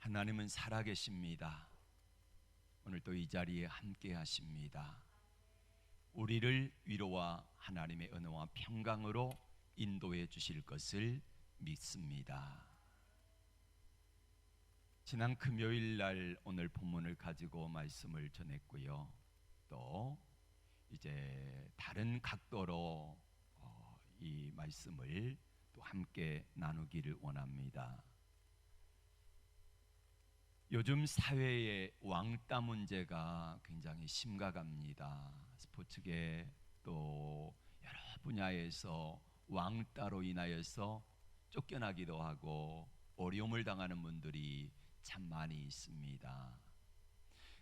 하나님은 살아계십니다. 오늘 또 이 자리에 함께 하십니다. 우리를 위로와 하나님의 은혜와 평강으로 인도해 주실 것을 믿습니다. 지난 금요일 날 오늘 본문을 가지고 말씀을 전했고요. 또 이제 다른 각도로 이 말씀을 또 함께 나누기를 원합니다. 요즘 사회의 왕따 문제가 굉장히 심각합니다. 스포츠계 또 여러 분야에서 왕따로 인하여서 쫓겨나기도 하고 어려움을 당하는 분들이 참 많이 있습니다.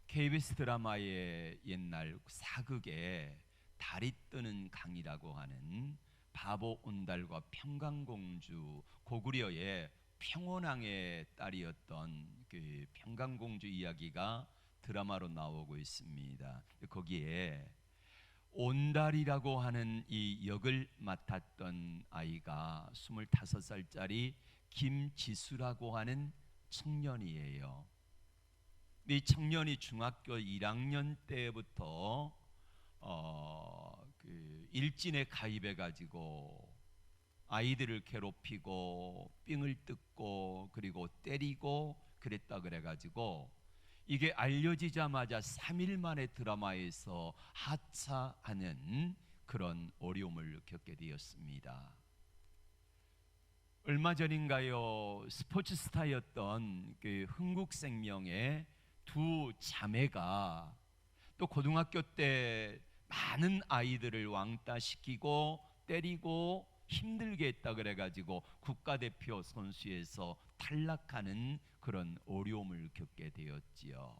KBS 드라마의 옛날 사극에 달이 뜨는 강이라고 하는 바보 온달과 평강공주, 고구려의 평원왕의 딸이었던 그 평강공주 이야기가 드라마로 나오고 있습니다. 거기에 온달이라고 하는 이 역을 맡았던 아이가 25살짜리 김지수라고 하는 청년이에요. 이 청년이 중학교 1학년 때부터 일진에 가입해 가지고 아이들을 괴롭히고 삥을 뜯고 그리고 때리고 그랬다 그래 가지고 이게 알려지자마자 3일 만에 드라마에서 하차하는 그런 어려움을 겪게 되었습니다. 얼마 전인가요, 스포츠 스타였던 그 흥국생명의 두 자매가 또 고등학교 때 많은 아이들을 왕따시키고 때리고 힘들게 했다 그래가지고 국가대표 선수에서 탈락하는 그런 어려움을 겪게 되었지요.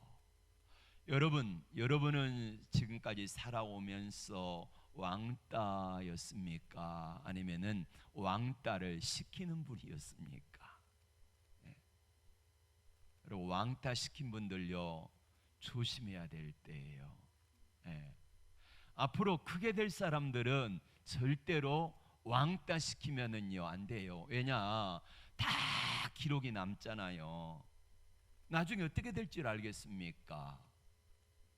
여러분은 지금까지 살아오면서 왕따였습니까? 아니면은 왕따를 시키는 분이었습니까? 네. 그리고 왕따 시킨 분들요, 조심해야 될 때예요. 네. 앞으로 크게 될 사람들은 절대로 왕따 시키면은요 안 돼요. 왜냐, 다 기록이 남잖아요. 나중에 어떻게 될 줄 알겠습니까?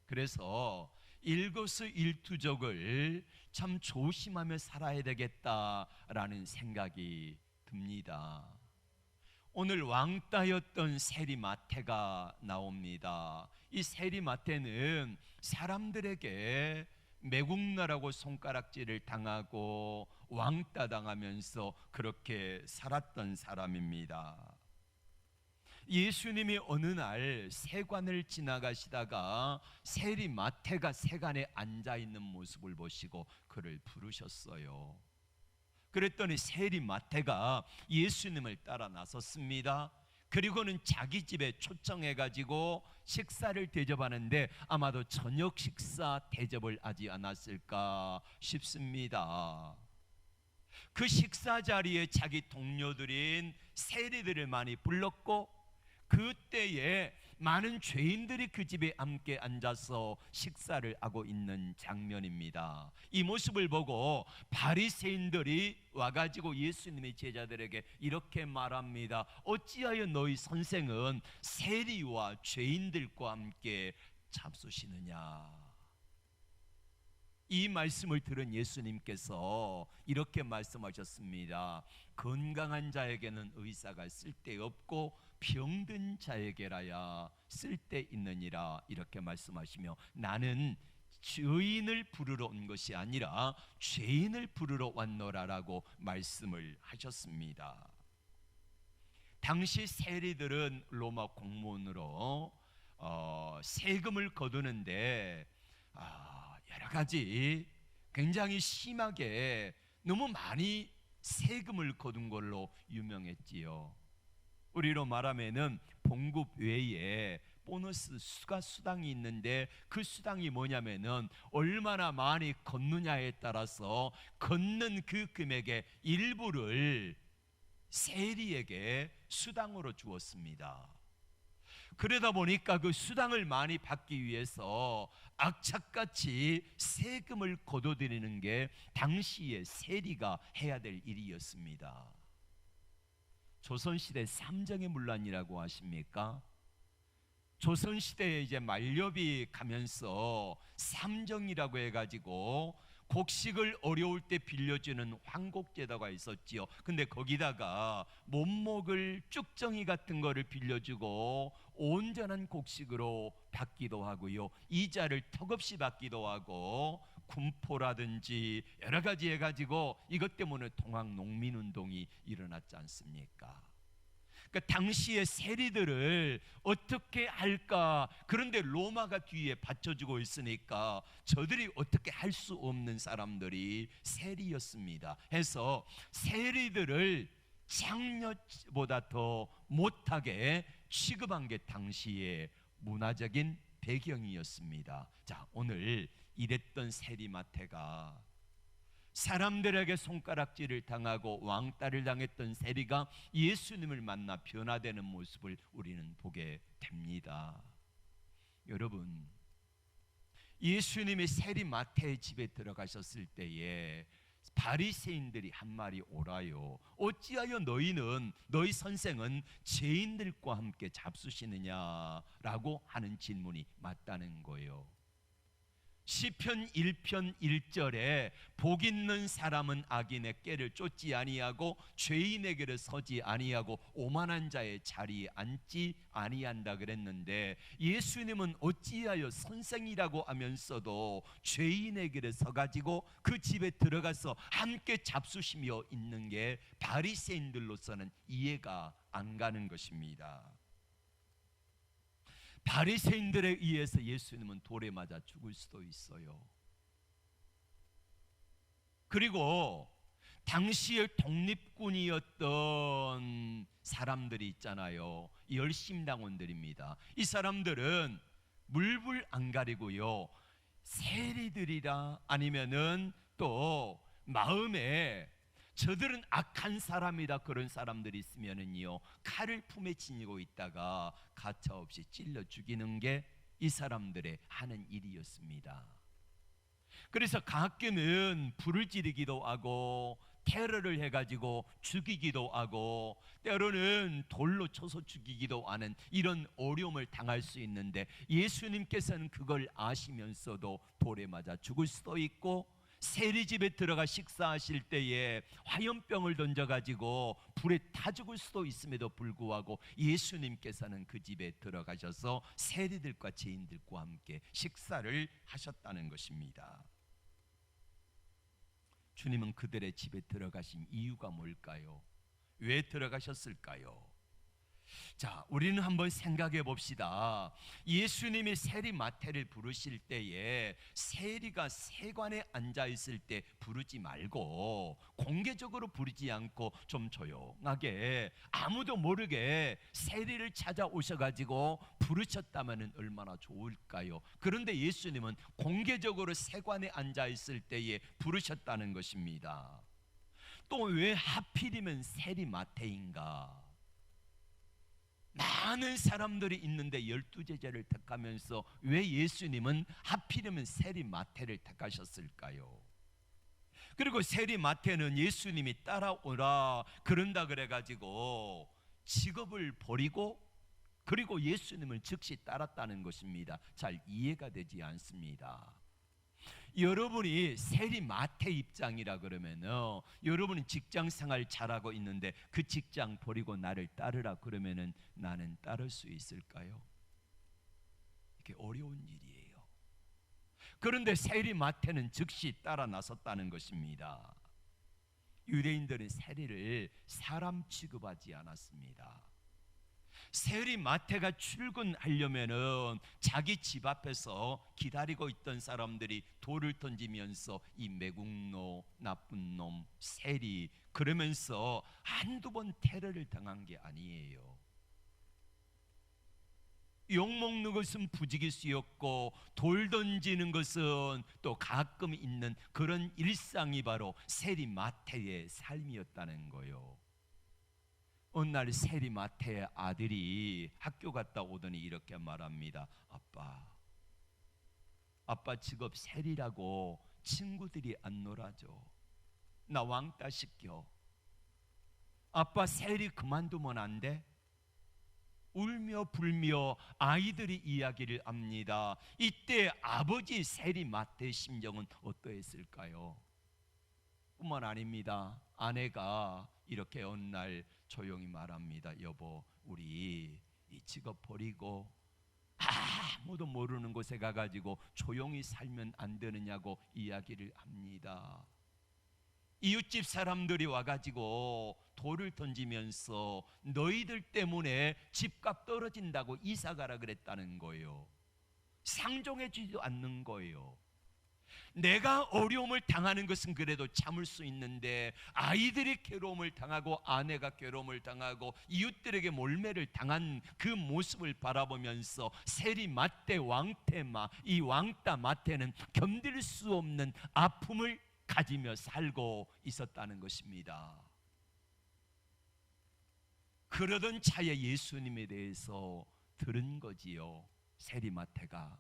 그래서 일거수일투족을 참 조심하며 살아야 되겠다라는 생각이 듭니다. 오늘 왕따였던 세리마태가 나옵니다. 이 세리마태는 사람들에게 매국노라고 손가락질을 당하고 왕따 당하면서 그렇게 살았던 사람입니다. 예수님이 어느 날 세관을 지나가시다가 세리마태가 세관에 앉아있는 모습을 보시고 그를 부르셨어요. 그랬더니 세리마태가 예수님을 따라 나섰습니다. 그리고는 자기 집에 초청해가지고 식사를 대접하는데 아마도 저녁 식사 대접을 하지 않았을까 싶습니다. 그 식사 자리에 자기 동료들인 세리들을 많이 불렀고 그때에 많은 죄인들이 그 집에 함께 앉아서 식사를 하고 있는 장면입니다. 이 모습을 보고 바리새인들이 와가지고 예수님의 제자들에게 이렇게 말합니다. 어찌하여 너희 선생은 세리와 죄인들과 함께 잡수시느냐? 이 말씀을 들은 예수님께서 이렇게 말씀하셨습니다. 건강한 자에게는 의사가 쓸데없고 병든 자에게라야 쓸데있느니라. 이렇게 말씀하시며 나는 죄인을 부르러 온 것이 아니라 죄인을 부르러 왔노라라고 말씀을 하셨습니다. 당시 세리들은 로마 공무원으로 세금을 거두는데 여러 가지 굉장히 심하게 너무 많이 세금을 거둔 걸로 유명했지요. 우리로 말하면은 봉급 외에 보너스 수당이 있는데 그 수당이 뭐냐면은 얼마나 많이 걷느냐에 따라서 걷는 그 금액의 일부를 세리에게 수당으로 주었습니다. 그러다 보니까 그 수당을 많이 받기 위해서 악착같이 세금을 거둬들이는 게 당시의 세리가 해야 될 일이었습니다. 조선시대 삼정의 문란이라고 하십니까? 조선시대에 이제 만렵이 가면서 삼정이라고 해가지고 곡식을 어려울 때 빌려주는 황곡제도가 있었지요. 근데 거기다가 못먹을 쭉정이 같은 거를 빌려주고 온전한 곡식으로 받기도 하고요, 이자를 턱없이 받기도 하고, 군포라든지 여러 가지 해가지고 이것 때문에 통학 농민운동이 일어났지 않습니까? 그러니까 당시의 세리들을 어떻게 할까? 그런데 로마가 뒤에 받쳐주고 있으니까 저들이 어떻게 할 수 없는 사람들이 세리였습니다. 해서 세리들을 장녀보다 더 못하게 취급한 게 당시의 문화적인 배경이었습니다. 자, 오늘 이랬던 세리마태가 사람들에게 손가락질을 당하고 왕따를 당했던 세리가 예수님을 만나 변화되는 모습을 우리는 보게 됩니다. 여러분, 예수님이 세리 마태의 집에 들어가셨을 때에 바리새인들이 한 말이 오라요. 어찌하여 너희는, 너희 선생은 죄인들과 함께 잡수시느냐라고 하는 질문이 맞다는 거예요. 시편 1편 1절에 복 있는 사람은 악인의 꾀를 쫓지 아니하고 죄인의 길에 서지 아니하고 오만한 자의 자리에 앉지 아니한다 그랬는데, 예수님은 어찌하여 선생이라고 하면서도 죄인의 길에 서가지고 그 집에 들어가서 함께 잡수시며 있는 게 바리새인들로서는 이해가 안 가는 것입니다. 바리새인들에 의해서 예수님은 돌에 맞아 죽을 수도 있어요. 그리고 당시의 독립군이었던 사람들이 있잖아요. 열심당원들입니다. 이 사람들은 물불 안 가리고요, 세리들이라 아니면은 또 마음에 저들은 악한 사람이다 그런 사람들이 있으면은요, 칼을 품에 지니고 있다가 가차없이 찔러 죽이는 게 이 사람들의 하는 일이었습니다. 그래서 가끔은 불을 지르기도 하고 테러를 해가지고 죽이기도 하고 때로는 돌로 쳐서 죽이기도 하는 이런 어려움을 당할 수 있는데, 예수님께서는 그걸 아시면서도 돌에 맞아 죽을 수도 있고, 세리집에 들어가 식사하실 때에 화염병을 던져가지고 불에 타 죽을 수도 있음에도 불구하고 예수님께서는 그 집에 들어가셔서 세리들과 죄인들과 함께 식사를 하셨다는 것입니다. 주님은 그들의 집에 들어가신 이유가 뭘까요? 왜 들어가셨을까요? 자, 우리는 한번 생각해 봅시다. 예수님이 세리 마태를 부르실 때에 세리가 세관에 앉아 있을 때 부르지 말고 공개적으로 부르지 않고 좀 조용하게 아무도 모르게 세리를 찾아오셔 가지고 부르셨다면 얼마나 좋을까요? 그런데 예수님은 공개적으로 세관에 앉아 있을 때에 부르셨다는 것입니다. 또 왜 하필이면 세리 마태인가? 많은 사람들이 있는데 12제자를 택하면서 왜 예수님은 하필이면 세리 마태를 택하셨을까요? 그리고 세리 마태는 예수님이 따라오라 그런다 그래가지고 직업을 버리고 그리고 예수님을 즉시 따랐다는 것입니다. 잘 이해가 되지 않습니다. 여러분이 세리 마태 입장이라 그러면은, 여러분이 직장 생활 잘하고 있는데 그 직장 버리고 나를 따르라 그러면은 나는 따를 수 있을까요? 이게 어려운 일이에요. 그런데 세리 마태는 즉시 따라 나섰다는 것입니다. 유대인들은 세리를 사람 취급하지 않았습니다. 세리 마태가 출근하려면은 자기 집 앞에서 기다리고 있던 사람들이 돌을 던지면서 이 매국노, 나쁜 놈, 세리 그러면서 한두 번 테러를 당한 게 아니에요. 욕먹는 것은 부지기수였고 돌 던지는 것은 또 가끔 있는 그런 일상이 바로 세리 마태의 삶이었다는 거예요. 어느 날 세리 마태의 아들이 학교 갔다 오더니 이렇게 말합니다. 아빠 직업 세리라고 친구들이 안 놀아줘. 나 왕따 시켜. 아빠 세리 그만두면 안 돼? 울며 불며 아이들이 이야기를 합니다. 이때 아버지 세리 마태의 심정은 어떠했을까요? 뿐만 아닙니다. 아내가 이렇게 어느 날 조용히 말합니다. 여보, 우리 이 직업 버리고 아무도 모르는 곳에 가가지고 조용히 살면 안 되느냐고 이야기를 합니다. 이웃집 사람들이 와가지고 돌을 던지면서 너희들 때문에 집값 떨어진다고 이사가라 그랬다는 거예요. 상종해주지도 않는 거예요. 내가 어려움을 당하는 것은 그래도 참을 수 있는데 아이들이 괴로움을 당하고 아내가 괴로움을 당하고 이웃들에게 몰매를 당한 그 모습을 바라보면서 세리 마태 왕태마, 이 왕따 마태는 견딜 수 없는 아픔을 가지며 살고 있었다는 것입니다. 그러던 차에 예수님에 대해서 들은 거지요. 세리 마태가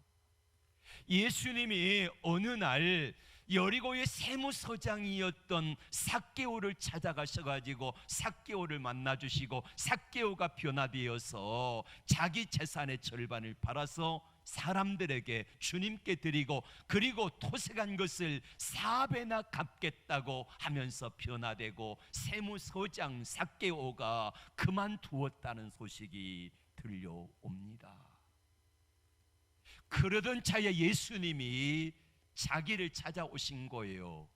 예수님이 어느 날 여리고의 세무서장이었던 삭개오를 찾아가셔가지고 삭개오를 만나주시고 삭개오가 변화되어서 자기 재산의 절반을 팔아서 사람들에게 주님께 드리고 그리고 토색한 것을 4배나 갚겠다고 하면서 변화되고 세무서장 삭개오가 그만두었다는 소식이 들려옵니다. 그러던 차에 예수님이 자기를 찾아오신 거예요.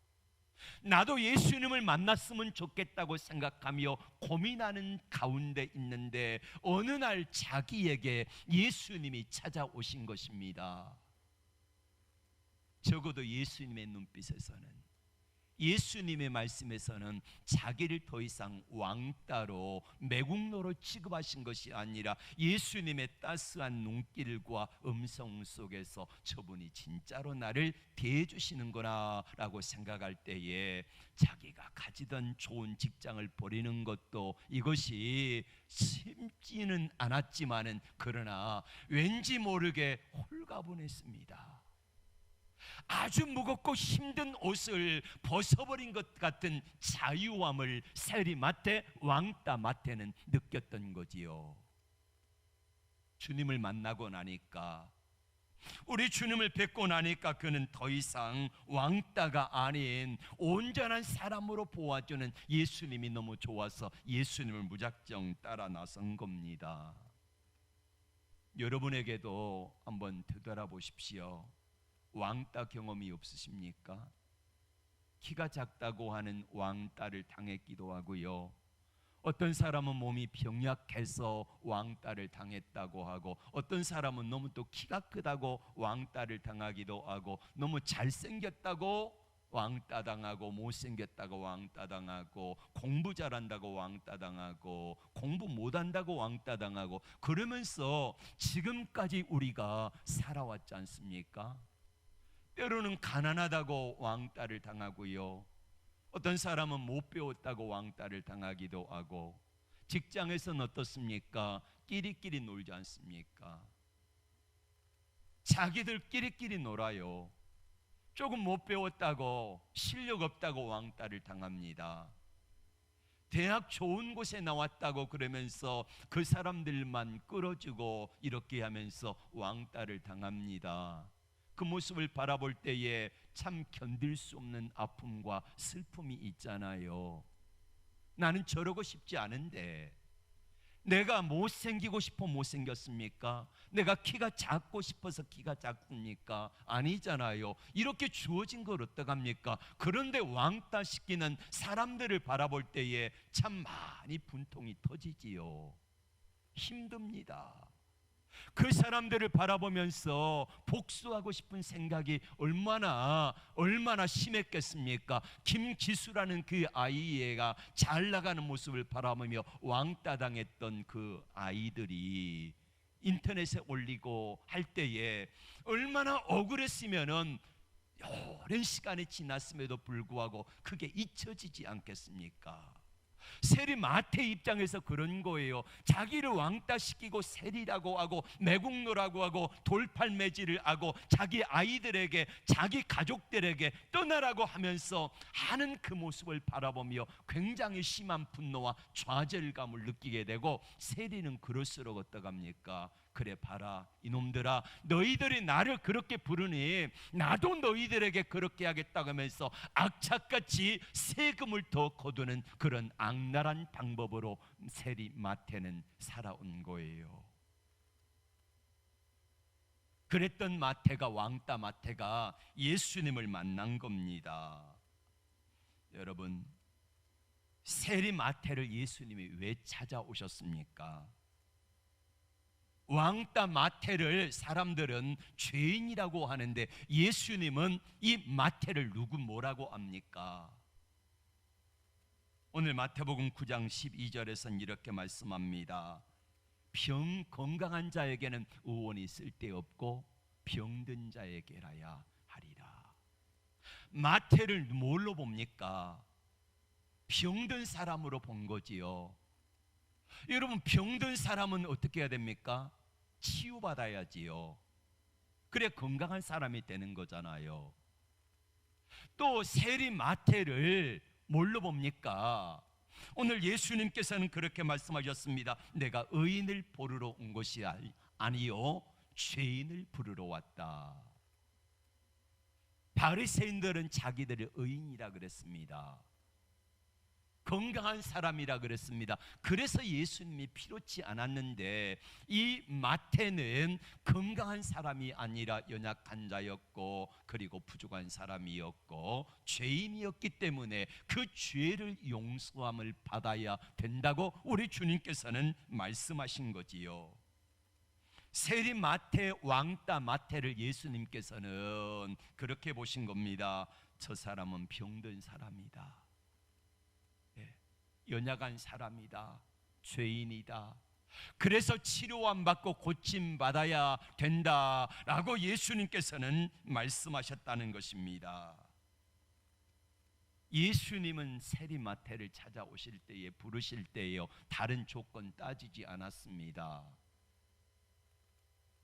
나도 예수님을 만났으면 좋겠다고 생각하며 고민하는 가운데 있는데 어느 날 자기에게 예수님이 찾아오신 것입니다. 적어도 예수님의 눈빛에서는, 예수님의 말씀에서는 자기를 더 이상 왕따로 매국노로 취급하신 것이 아니라 예수님의 따스한 눈길과 음성 속에서 저분이 진짜로 나를 대해주시는구나 라고 생각할 때에 자기가 가지던 좋은 직장을 버리는 것도 이것이 쉽지는 않았지만은 그러나 왠지 모르게 홀가분했습니다. 아주 무겁고 힘든 옷을 벗어버린 것 같은 자유함을 세리 마태, 왕따 마태는 느꼈던 거지요. 주님을 만나고 나니까, 우리 주님을 뵙고 나니까 그는 더 이상 왕따가 아닌 온전한 사람으로 보아주는 예수님이 너무 좋아서 예수님을 무작정 따라 나선 겁니다. 여러분에게도 한번 되돌아보십시오. 왕따 경험이 없으십니까? 키가 작다고 하는 왕따를 당했기도 하고요. 어떤 사람은 몸이 병약해서 왕따를 당했다고 하고 어떤 사람은 너무 또 키가 크다고 왕따를 당하기도 하고 너무 잘생겼다고 왕따 당하고 못생겼다고 왕따 당하고 공부 잘한다고 왕따 당하고 공부 못한다고 왕따 당하고 그러면서 지금까지 우리가 살아왔지 않습니까? 때로는 가난하다고 왕따를 당하고요. 어떤 사람은 못 배웠다고 왕따를 당하기도 하고 직장에서는 어떻습니까? 끼리끼리 놀지 않습니까? 자기들끼리끼리 놀아요. 조금 못 배웠다고 실력 없다고 왕따를 당합니다. 대학 좋은 곳에 나왔다고 그러면서 그 사람들만 끌어주고 이렇게 하면서 왕따를 당합니다. 그 모습을 바라볼 때에 참 견딜 수 없는 아픔과 슬픔이 있잖아요. 나는 저러고 싶지 않은데 내가 못생기고 싶어 못생겼습니까? 내가 키가 작고 싶어서 키가 작습니까? 아니잖아요. 이렇게 주어진 걸 어떡합니까? 그런데 왕따 시키는 사람들을 바라볼 때에 참 많이 분통이 터지지요. 힘듭니다. 그 사람들을 바라보면서 복수하고 싶은 생각이 얼마나 심했겠습니까? 김기수라는 그 아이가 잘 나가는 모습을 바라보며 왕따당했던 그 아이들이 인터넷에 올리고 할 때에 얼마나 억울했으면은 오랜 시간이 지났음에도 불구하고 그게 잊혀지지 않겠습니까? 세리 마태 입장에서 그런 거예요. 자기를 왕따시키고 세리라고 하고 매국노라고 하고 돌팔매질을 하고 자기 아이들에게 자기 가족들에게 떠나라고 하면서 하는 그 모습을 바라보며 굉장히 심한 분노와 좌절감을 느끼게 되고, 세리는 그럴수록 어떡합니까? 그래 봐라 이놈들아, 너희들이 나를 그렇게 부르니 나도 너희들에게 그렇게 하겠다고 하면서 악착같이 세금을 더 거두는 그런 악랄한 방법으로 세리 마태는 살아온 거예요. 그랬던 마태가, 왕따 마태가 예수님을 만난 겁니다. 여러분, 세리 마태를 예수님이 왜 찾아오셨습니까? 왕따 마태를 사람들은 죄인이라고 하는데 예수님은 이 마태를 뭐라고 합니까? 오늘 마태복음 9장 12절에서는 이렇게 말씀합니다. 건강한 자에게는 의원이 쓸데없고 병든 자에게라야 하리라. 마태를 뭘로 봅니까? 병든 사람으로 본 거지요. 여러분, 병든 사람은 어떻게 해야 됩니까? 치유받아야지요. 그래 건강한 사람이 되는 거잖아요. 또 세리 마태를 뭘로 봅니까? 오늘 예수님께서는 그렇게 말씀하셨습니다. 내가 의인을 부르러 온 것이 아니요 죄인을 부르러 왔다. 바리새인들은 자기들을 의인이라 그랬습니다. 건강한 사람이라 그랬습니다. 그래서 예수님이 필요치 않았는데, 이 마태는 건강한 사람이 아니라 연약한 자였고 그리고 부족한 사람이었고 죄인이었기 때문에 그 죄를 용서함을 받아야 된다고 우리 주님께서는 말씀하신 거지요. 세리 마태, 왕따 마태를 예수님께서는 그렇게 보신 겁니다. 저 사람은 병든 사람이다, 연약한 사람이다, 죄인이다. 그래서 치료 안 받고 고침 받아야 된다라고 예수님께서는 말씀하셨다는 것입니다. 예수님은 세리 마태를 찾아오실 때에, 부르실 때에요, 다른 조건 따지지 않았습니다.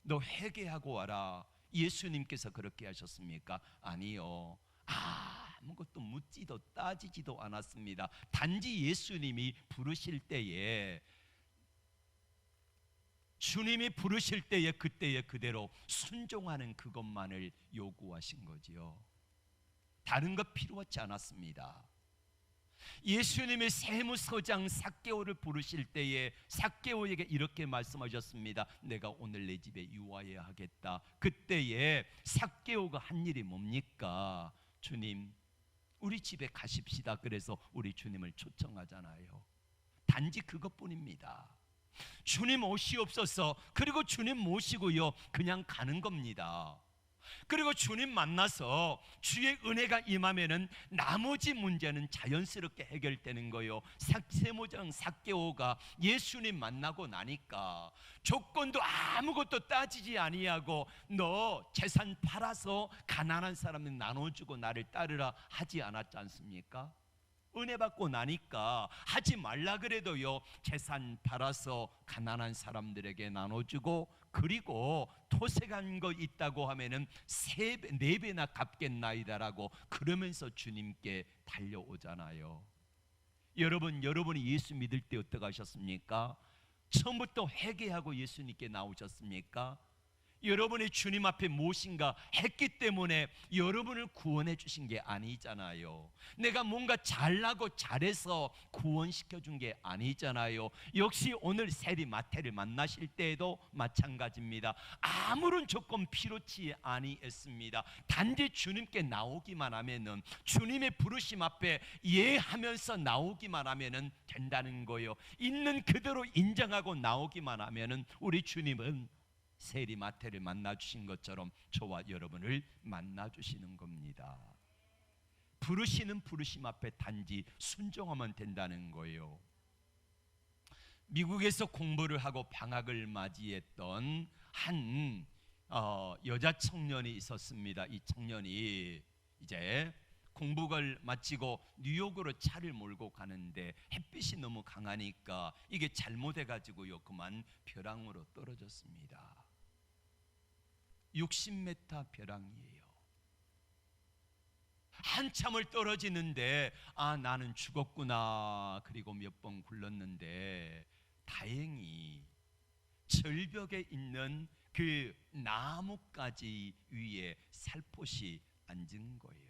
너 회개하고 와라. 예수님께서 그렇게 하셨습니까? 아니요. 아무것도 묻지도 따지지도 않았습니다. 단지 예수님이 부르실 때에, 주님이 부르실 때에 그때에 그대로 순종하는 그것만을 요구하신 거지요. 다른 것 필요하지 않았습니다. 예수님이 세무서장 삭개오를 부르실 때에 삭개오에게 이렇게 말씀하셨습니다. 내가 오늘 내 집에 유하여야 하겠다. 그때에 삭개오가 한 일이 뭡니까? 주님, 우리 집에 가십시다. 그래서 우리 주님을 초청하잖아요. 단지 그것뿐입니다. 주님 오시옵소서. 그리고 주님 모시고요 그냥 가는 겁니다. 그리고 주님 만나서 주의 은혜가 임하면은 나머지 문제는 자연스럽게 해결되는 거예요. 세무장 삭개오가 예수님 만나고 나니까 조건도 아무것도 따지지 아니하고 너 재산 팔아서 가난한 사람들 나눠주고 나를 따르라 하지 않았지 않습니까? 은혜 받고 나니까 하지 말라 그래도요 재산 팔아서 가난한 사람들에게 나눠주고, 그리고 토색한 거 있다고 하면은 4배나 갚겠나이다라고 그러면서 주님께 달려오잖아요. 여러분이 예수 믿을 때 어떻게 하셨습니까? 처음부터 회개하고 예수님께 나오셨습니까? 여러분이 주님 앞에 무엇인가 했기 때문에 여러분을 구원해 주신 게 아니잖아요. 내가 뭔가 잘나고 잘해서 구원시켜 준 게 아니잖아요. 역시 오늘 세리 마태를 만나실 때에도 마찬가지입니다. 아무런 조건 필요치 아니했습니다. 단지 주님께 나오기만 하면은, 주님의 부르심 앞에 예하면서 나오기만 하면은 된다는 거예요. 있는 그대로 인정하고 나오기만 하면은 우리 주님은 세리 마태를 만나주신 것처럼 저와 여러분을 만나주시는 겁니다. 부르시는 부르심 앞에 단지 순종하면 된다는 거예요. 미국에서 공부를 하고 방학을 맞이했던 한 여자 청년이 있었습니다. 이 청년이 이제 공부를 마치고 뉴욕으로 차를 몰고 가는데 햇빛이 너무 강하니까 이게 잘못해가지고요, 그만 벼랑으로 떨어졌습니다. 60m 벼랑이에요. 한참을 떨어지는데 나는 죽었구나. 그리고 몇 번 굴렀는데 다행히 절벽에 있는 그 나뭇가지 위에 살포시 앉은 거예요.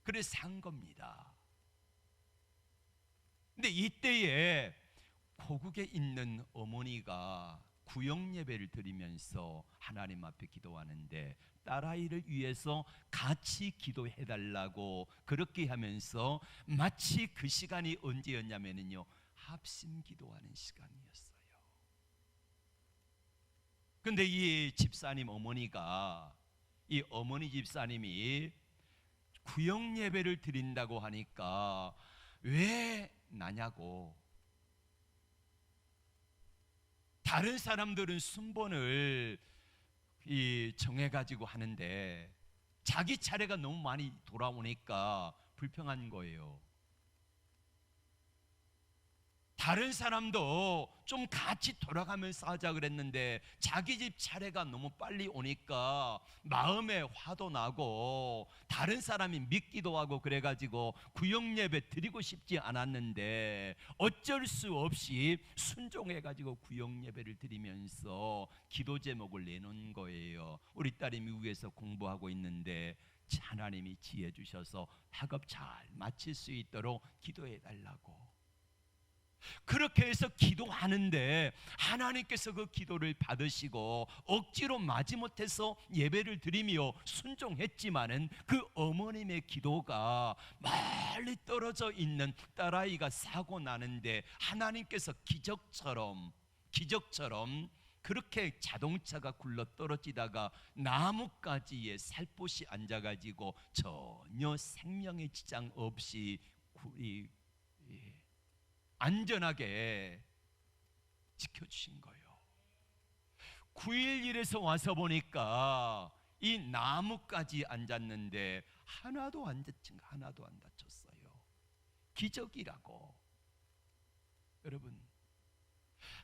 그래서 산 겁니다. 근데 이때에 고국에 있는 어머니가 구역 예배를 드리면서 하나님 앞에 기도하는데 딸아이를 위해서 같이 기도해달라고 그렇게 하면서 마치 그 시간이 언제였냐면요, 합심 기도하는 시간이었어요. 근데 이 집사님 어머니가, 이 어머니 집사님이 구역 예배를 드린다고 하니까 왜 나냐고. 다른 사람들은 순번을 정해가지고 하는데 자기 차례가 너무 많이 돌아오니까 불평한 거예요. 다른 사람도 좀 같이 돌아가면서 하자 그랬는데 자기 집 차례가 너무 빨리 오니까 마음에 화도 나고 다른 사람이 믿기도 하고 그래가지고 구역 예배 드리고 싶지 않았는데 어쩔 수 없이 순종해가지고 구역 예배를 드리면서 기도 제목을 내놓은 거예요. 우리 딸이 미국에서 공부하고 있는데 하나님이 지혜 주셔서 학업 잘 마칠 수 있도록 기도해 달라고. 그렇게 해서 기도하는데 하나님께서 그 기도를 받으시고 억지로 마지못해서 예배를 드리며 순종했지만은 그 어머님의 기도가 멀리 떨어져 있는 딸아이가 사고 나는데 하나님께서 기적처럼 그렇게 자동차가 굴러 떨어지다가 나뭇가지에 살포시 앉아가지고 전혀 생명의 지장 없이 안전하게 지켜주신 거예요. 9.11에서 와서 보니까 이 나뭇가지 앉았는데 하나도 안 다쳤어요. 기적이라고. 여러분,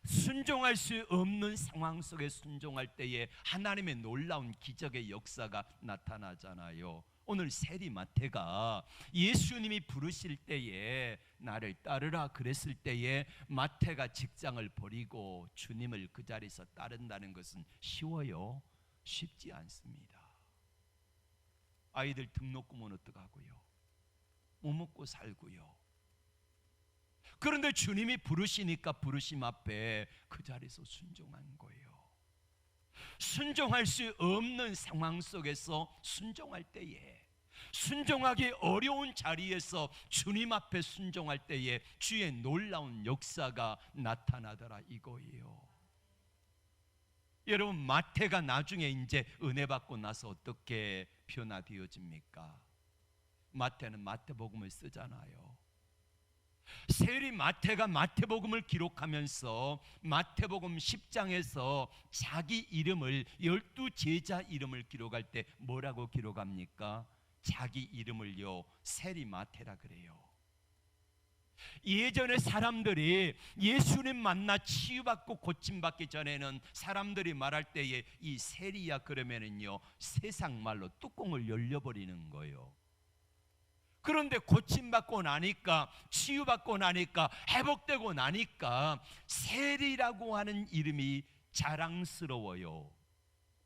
순종할 수 없는 상황 속에 순종할 때에 하나님의 놀라운 기적의 역사가 나타나잖아요. 오늘 세리마태가 예수님이 부르실 때에 나를 따르라 그랬을 때에 마태가 직장을 버리고 주님을 그 자리에서 따른다는 것은 쉬워요? 쉽지 않습니다. 아이들 등록금은 어떡하고요? 뭐 먹고 살고요. 그런데 주님이 부르시니까 부르심 앞에 그 자리에서 순종한 거예요. 순종할 수 없는 상황 속에서 순종할 때에, 순종하기 어려운 자리에서 주님 앞에 순종할 때에 주의 놀라운 역사가 나타나더라 이거예요. 여러분, 마태가 나중에 이제 은혜 받고 나서 어떻게 변화되어집니까? 마태는 마태복음을 쓰잖아요. 세리 마태가 마태복음을 기록하면서 마태복음 10장에서 자기 이름을 12제자 이름을 기록할 때 뭐라고 기록합니까? 자기 이름을요 세리 마태라 그래요. 예전에 사람들이 예수님 만나 치유받고 고침받기 전에는 사람들이 말할 때에 이 세리야 그러면은요 세상 말로 뚜껑을 열려버리는 거예요. 그런데 고침받고 나니까, 치유받고 나니까, 회복되고 나니까 세리라고 하는 이름이 자랑스러워요.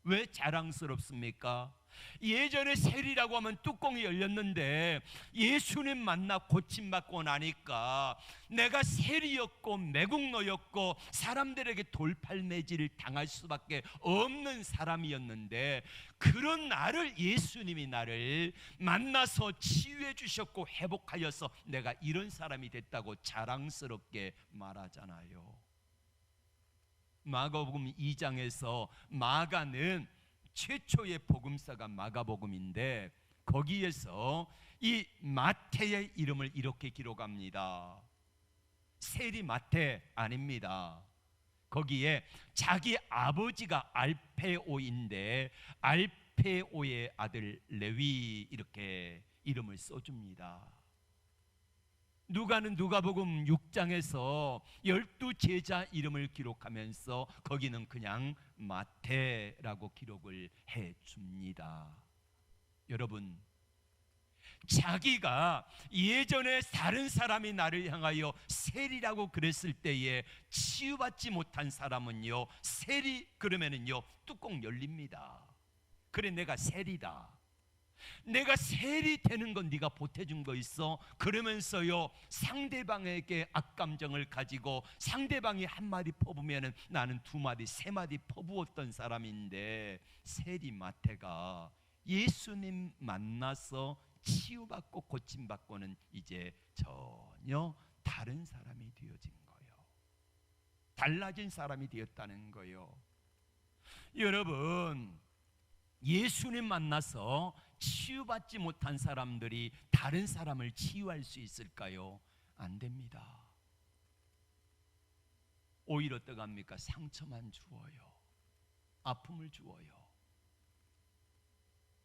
왜 자랑스럽습니까? 예전에 세리라고 하면 뚜껑이 열렸는데 예수님 만나 고침받고 나니까 내가 세리였고 매국노였고 사람들에게 돌팔매질을 당할 수밖에 없는 사람이었는데 그런 나를 예수님이 나를 만나서 치유해 주셨고 회복하여서 내가 이런 사람이 됐다고 자랑스럽게 말하잖아요. 마가복음 2장에서 마가는 최초의 복음서가 마가복음인데 거기에서 이 마태의 이름을 이렇게 기록합니다. 세리 마태 아닙니다. 거기에 자기 아버지가 알페오인데 알페오의 아들 레위 이렇게 이름을 써줍니다. 누가는 누가복음 6장에서 12제자 이름을 기록하면서 거기는 그냥 마태라고 기록을 해줍니다. 여러분, 자기가 예전에 다른 사람이 나를 향하여 세리라고 그랬을 때에 치유받지 못한 사람은요, 세리 그러면은요 뚜껑 열립니다. 그래, 내가 세리다, 내가 세리 되는 건 네가 보태준 거 있어? 그러면서요 상대방에게 악감정을 가지고 상대방이 한 마디 퍼부면은 나는 두 마디 세 마디 퍼부었던 사람인데, 세리 마태가 예수님 만나서 치유받고 고침받고는 이제 전혀 다른 사람이 되어진 거예요. 달라진 사람이 되었다는 거예요. 여러분, 예수님 만나서 치유받지 못한 사람들이 다른 사람을 치유할 수 있을까요? 안 됩니다. 오히려 어떡합니까? 상처만 주어요. 아픔을 주어요.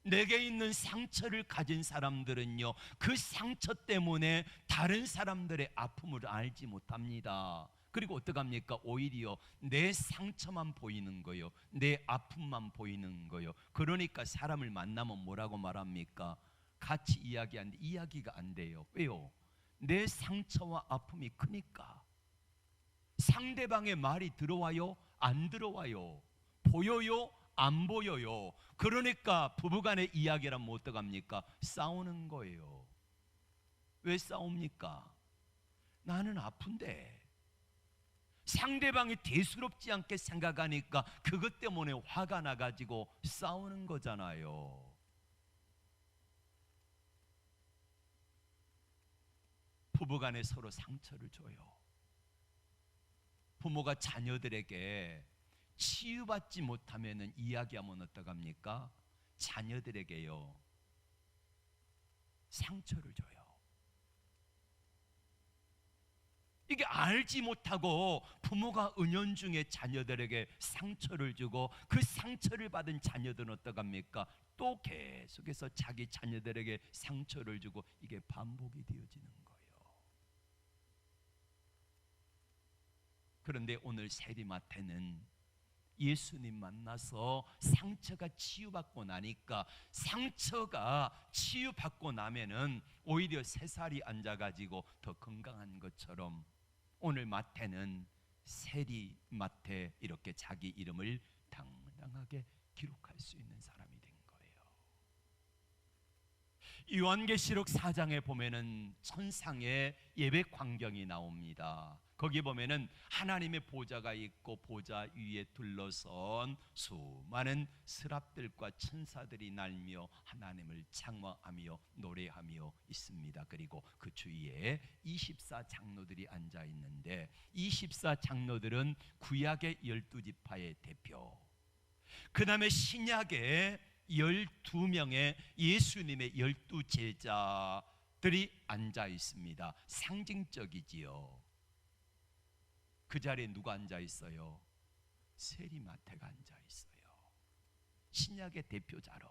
내게 있는 상처를 가진 사람들은요, 그 상처 때문에 다른 사람들의 아픔을 알지 못합니다. 그리고 어떡합니까? 오히려 내 상처만 보이는 거요, 내 아픔만 보이는 거요. 그러니까 사람을 만나면 뭐라고 말합니까? 같이 이야기하는데 이야기가 안 돼요. 왜요? 내 상처와 아픔이 크니까. 상대방의 말이 들어와요? 안 들어와요? 보여요? 안 보여요? 그러니까 부부간의 이야기라면 어떡합니까? 싸우는 거예요. 왜 싸웁니까? 나는 아픈데 상대방이 대수롭지 않게 생각하니까 그것 때문에 화가 나가지고 싸우는 거잖아요. 부부간에 서로 상처를 줘요. 부모가 자녀들에게 치유받지 못하면 이야기하면 어떡합니까? 자녀들에게요 상처를 줘요. 이게 알지 못하고 부모가 은연중에 자녀들에게 상처를 주고 그 상처를 받은 자녀들은 어떡합니까? 또 계속해서 자기 자녀들에게 상처를 주고 이게 반복이 되어지는 거예요. 그런데 오늘 세리마태는 예수님 만나서 상처가 치유받고 나니까, 상처가 치유받고 나면은 오히려 새살이 앉아가지고 더 건강한 것처럼 오늘 마태는 세리 마태 이렇게 자기 이름을 당당하게 기록할 수 있는 사람이 된 거예요. 요한계시록 4장에 보면은 천상의 예배 광경이 나옵니다. 거기 보면은 하나님의 보좌가 있고 보좌 위에 둘러선 수많은 스랍들과 천사들이 날며 하나님을 창화하며 노래하며 있습니다. 그리고 그 주위에 24장로들이 앉아 있는데, 24장로들은 구약의 12지파의 대표, 그 다음에 신약의 12명의 예수님의 12제자들이 앉아 있습니다. 상징적이지요. 그 자리에 누가 앉아 있어요? 세리마태가 앉아 있어요. 신약의 대표자로.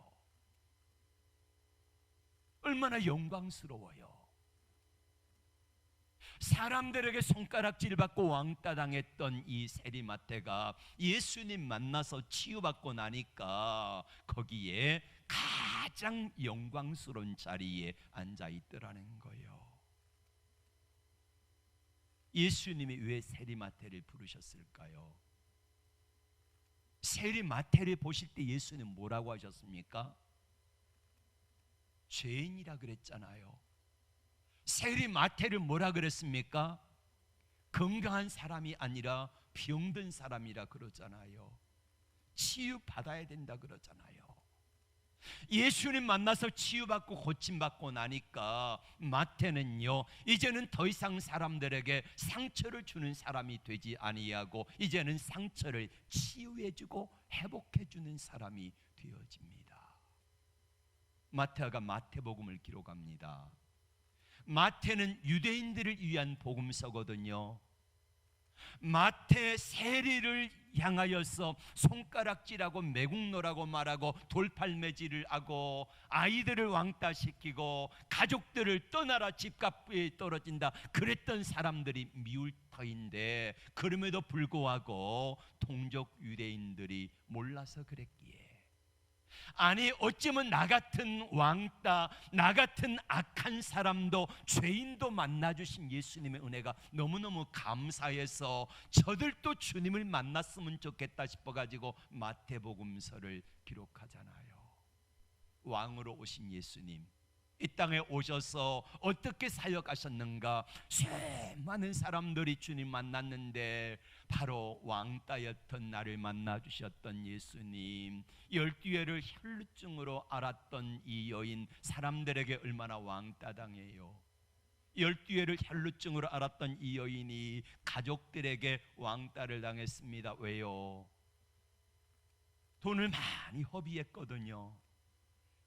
얼마나 영광스러워요. 사람들에게 손가락질 받고 왕따 당했던 이 세리마태가 예수님 만나서 치유받고 나니까 거기에 가장 영광스러운 자리에 앉아 있더라는 거예요. 예수님이 왜 세리마태를 부르셨을까요? 세리마태를 보실 때 예수님 뭐라고 하셨습니까? 죄인이라 그랬잖아요. 세리마태를 뭐라 그랬습니까? 건강한 사람이 아니라 병든 사람이라 그러잖아요. 치유받아야 된다 그러잖아요. 예수님 만나서 치유받고 고침받고 나니까 마태는요, 이제는 더 이상 사람들에게 상처를 주는 사람이 되지 아니하고 이제는 상처를 치유해주고 회복해주는 사람이 되어집니다. 마태가 마태복음을 기록합니다. 마태는 유대인들을 위한 복음서거든요. 마태 세리를 향하여서 손가락질하고 매국노라고 말하고 돌팔매질을 하고 아이들을 왕따시키고 가족들을 떠나라 집값이 떨어진다 그랬던 사람들이 미울 터인데, 그럼에도 불구하고 동족 유대인들이 몰라서 그랬기에, 아니 어쩌면 나 같은 왕따, 나 같은 악한 사람도, 죄인도 만나주신 예수님의 은혜가 너무너무 감사해서 저들도 주님을 만났으면 좋겠다 싶어가지고 마태복음서를 기록하잖아요. 왕으로 오신 예수님 이 땅에 오셔서 어떻게 사역하셨는가? 수많은 사람들이 주님 만났는데 바로 왕따였던 나를 만나주셨던 예수님, 12회를 혈루증으로 앓았던 이 여인, 사람들에게 얼마나 왕따당해요. 12회를 혈루증으로 앓았던 이 여인이 가족들에게 왕따를 당했습니다. 왜요? 돈을 많이 허비했거든요.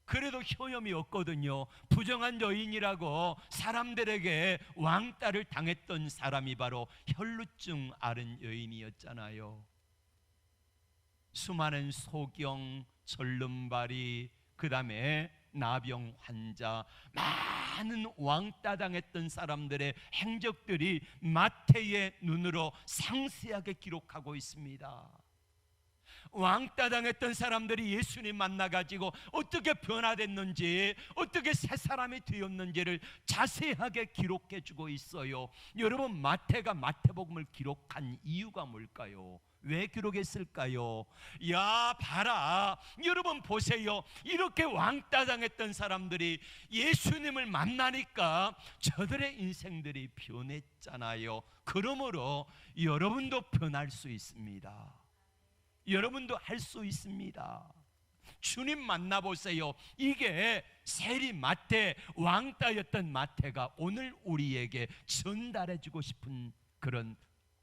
그래도 효염이 없거든요. 부정한 여인이라고 사람들에게 왕따를 당했던 사람이 바로 혈루증 앓은 여인이었잖아요. 수많은 소경, 절름발이, 그 다음에 나병 환자, 많은 왕따 당했던 사람들의 행적들이 마태의 눈으로 상세하게 기록하고 있습니다. 왕따 당했던 사람들이 예수님 만나가지고 어떻게 변화됐는지, 어떻게 새 사람이 되었는지를 자세하게 기록해 주고 있어요. 여러분, 마태가 마태복음을 기록한 이유가 뭘까요? 왜 기록했을까요? 야 봐라, 여러분 보세요. 이렇게 왕따 당했던 사람들이 예수님을 만나니까 저들의 인생들이 변했잖아요. 그러므로 여러분도 변할 수 있습니다. 여러분도 할 수 있습니다. 주님 만나보세요. 이게 세리 마태, 왕따였던 마태가 오늘 우리에게 전달해주고 싶은 그런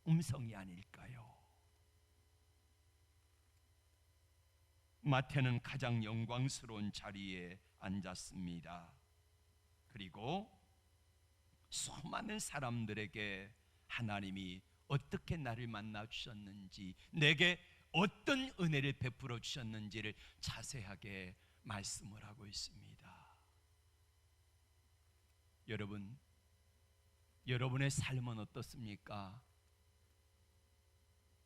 음성이 아닐까요? 마태는 가장 영광스러운 자리에 앉았습니다. 그리고 수많은 사람들에게 하나님이 어떻게 나를 만나 주셨는지, 내게 어떤 은혜를 베풀어 주셨는지를 자세하게 말씀을 하고 있습니다. 여러분, 여러분의 삶은 어떻습니까?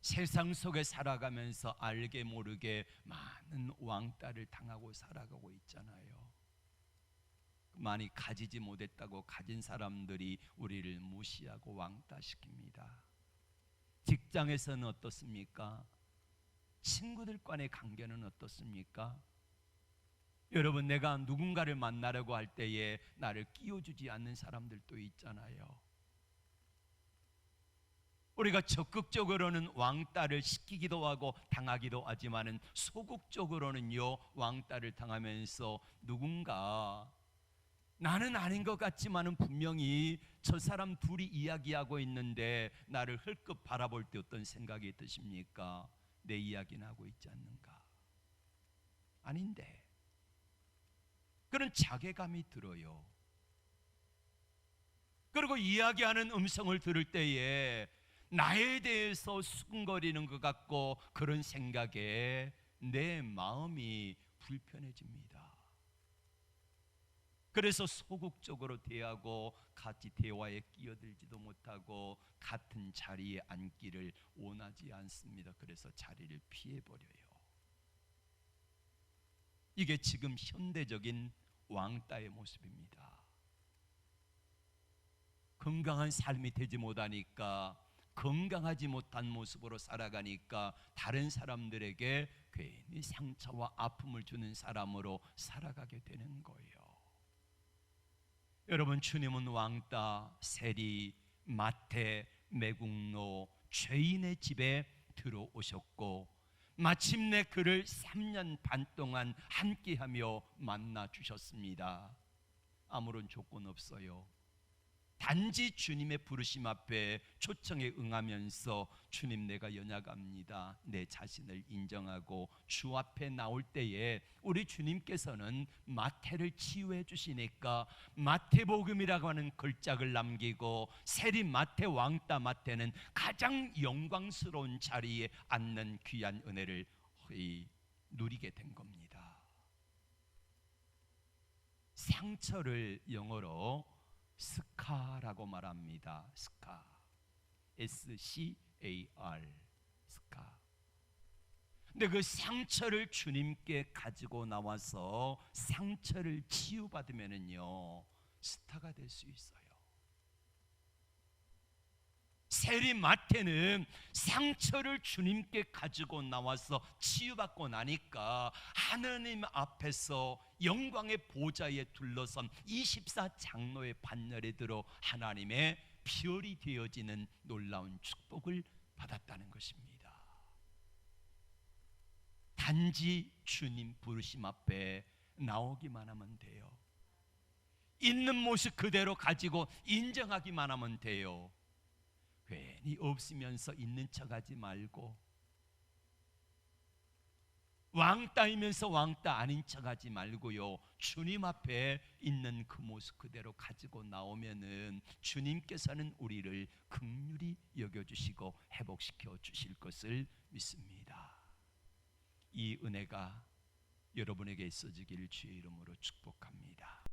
세상 속에 살아가면서 알게 모르게 많은 왕따를 당하고 살아가고 있잖아요. 많이 가지지 못했다고 가진 사람들이 우리를 무시하고 왕따시킵니다. 직장에서는 어떻습니까? 친구들 간의 관계는 어떻습니까? 여러분, 내가 누군가를 만나려고 할 때에 나를 끼워주지 않는 사람들도 있잖아요. 우리가 적극적으로는 왕따를 시키기도 하고 당하기도 하지만은 소극적으로는요, 왕따를 당하면서 누군가 나는 아닌 것 같지만은 분명히 저 사람 둘이 이야기하고 있는데 나를 흘끗 바라볼 때 어떤 생각이 드십니까? 내 이야기는 하고 있지 않는가? 아닌데 그런 자괴감이 들어요. 그리고 이야기하는 음성을 들을 때에 나에 대해서 수근거리는 것 같고 그런 생각에 내 마음이 불편해집니다. 그래서 소극적으로 대하고 같이 대화에 끼어들지도 못하고 같은 자리에 앉기를 원하지 않습니다. 그래서 자리를 피해버려요. 이게 지금 현대적인 왕따의 모습입니다. 건강한 삶이 되지 못하니까, 건강하지 못한 모습으로 살아가니까 다른 사람들에게 괜히 상처와 아픔을 주는 사람으로 살아가게 되는 거예요. 여러분, 주님은 왕따, 세리, 마태, 매국노, 죄인의 집에 들어오셨고 마침내 그를 3년 반 동안 함께하며 만나 주셨습니다. 아무런 조건 없어요. 단지 주님의 부르심 앞에 초청에 응하면서 주님 내가 연약합니다, 내 자신을 인정하고 주 앞에 나올 때에 우리 주님께서는 마태를 치유해 주시니까 마태복음이라고 하는 걸작을 남기고 세리 마태 왕따 마태는 가장 영광스러운 자리에 앉는 귀한 은혜를 누리게 된 겁니다. 상처를 영어로 스카라고 말합니다. 스카, SCAR, 스카. 근데 그 상처를 주님께 가지고 나와서 상처를 치유받으면은요 스타가 될 수 있어요. 세리 마태는 상처를 주님께 가지고 나와서 치유받고 나니까 하나님 앞에서 영광의 보좌에 둘러선 24장로의 반열에 들어 하나님의 별이 되어지는 놀라운 축복을 받았다는 것입니다. 단지 주님 부르심 앞에 나오기만 하면 돼요. 있는 모습 그대로 가지고 인정하기만 하면 돼요. 괜히 없으면서 있는 척하지 말고, 왕따이면서 왕따 아닌 척하지 말고요, 주님 앞에 있는 그 모습 그대로 가지고 나오면은 주님께서는 우리를 긍휼히 여겨주시고 회복시켜 주실 것을 믿습니다. 이 은혜가 여러분에게 있어지기를 주의 이름으로 축복합니다.